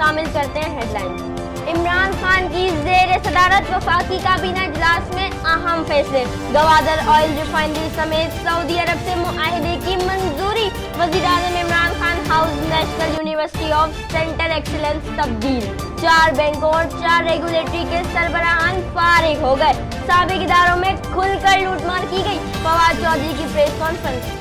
शामिल करते हैं हेडलाइंस। इमरान खान की ज़ेर सदारत वफाकी काबीना इजलास में अहम फैसले। गवादर ऑयल रिफाइनरी समेत सऊदी अरब से मुआहदे की मंजूरी। वज़ीर-ए-आज़म Imran Khan house national university of centre excellence तब्दील। 4 बैंकों और 4 रेगुलेटरी के सरबराहान फारिग हो गए। साबिक इदारों में खुलकर लूटमार की गई। फवाद चौधरी की प्रेस कॉन्फ्रेंस।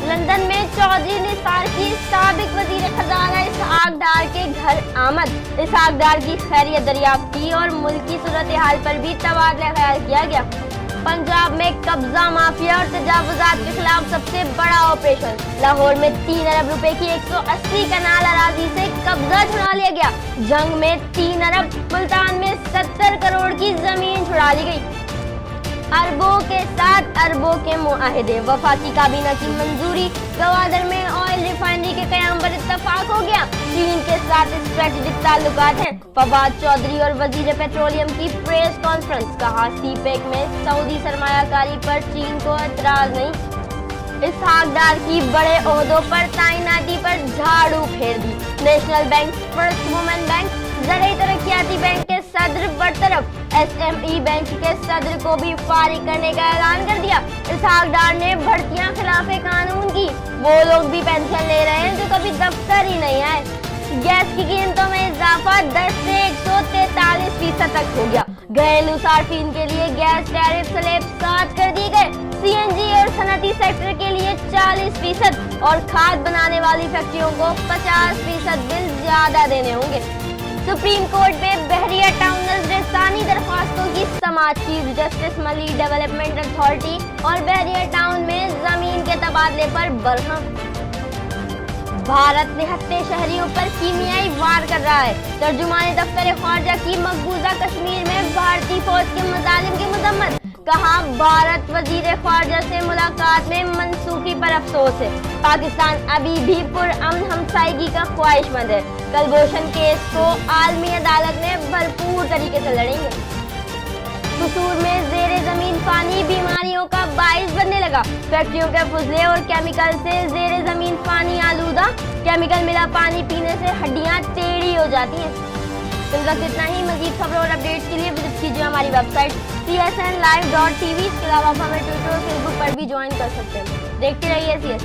लंदन में चौधरी निसार की साबिक वजीर खजाना इसहाक डार के घर आमद। इसहाक डार की खैरियत दरियाफ्त की और मुल्क की सूरत हाल पर भी तबादला ख्याल किया गया। पंजाब में कब्जा माफिया और तजावुजात के खिलाफ सबसे बड़ा ऑपरेशन। लाहौर में 3 अरब रुपए की 180 कनाल अराजी से कब्जा छुड़ा लिया गया। जंग में 3 अरब, मुल्तान में 70 करोड़ की जमीन छुड़ा ली गई। अरबों के साथ अरबों के मुआहदे। वफाकी काबीना की मंजूरी। गवादर में ऑयल रिफाइनरी के कयाम पर इत्तफाक हो गया। चीन के साथ स्ट्रेटेजिक ताल्लुकात हैं। फवाद चौधरी और वजीर पेट्रोलियम की प्रेस कॉन्फ्रेंस। कहा सीपेक में सऊदी सरमायाकारी पर चीन को एतराज नहीं। इसहाक डार की बड़े ओहदों पर तैनाती पर झाड़ू फेर दी। National Bank First Women Bank. ज़राई तरक्याती बैंक के सदर बरतरफ। SME बैंक के सदर को भी फारिग करने का ऐलान कर दिया। इसहाक डार ने भर्तियां खिलाफे कानून की। वो लोग भी पेंशन ले रहे हैं जो कभी दफ्तर ही नहीं आए। गैस की कीमतों में इजाफा 10 से 143% तक हो गया। घरेलू सार्फिन के लिए गैस टैरिफ स्लैब 7 कर दिए गए। CNG और सनती सेक्टर के लिए 40% और खाद बनाने वाली फैक्ट्रियों को 50% बिल ज्यादा देने होंगे। सुप्रीम कोर्ट में बहरिया टाउन नजरसानी दरख्वास्तों की समाअत। Chief justice Malik development authority और बहरिया टाउन में जमीन के तबादले पर बरहम। भारत निहत्ते शहरियों पर कीमियाई वार कर रहा है। तर्जुमानी दफ्तर ख़ारजा की मकबूजा कश्मीर में भारतीय फौज के मजालिम की मजम्मत। कहा भारत वजीर ख़ारजा से मुलाकात में मनसूखी पर अफसोस है। पाकिस्तान अभी भी पुरअमन हमसायगी का ख्वाहिशमंद है। कलभूषण केस को आलमी अदालत में भरपूर तरीके से लड़ेंगे। कसूर में ज़ेरे ज़मीन पानी बीमारियों का बाइस बनने लगा। फैक्ट्रियों के फुजले और केमिकल से ज़ेरे ज़मीन पानी आलूदा। केमिकल मिला पानी पीने से हड्डियां टेढ़ी हो जाती हैं। फिर बस इतना ही। मजीद खबरों और अपडेट्स के लिए विजिट कीजिए हमारी वेबसाइट csnlive.tv। इसके अलावा आप हमें ट्विटर और फेसबुक पर भी ज्वाइन कर सकते हैं। देखते रहिए CS।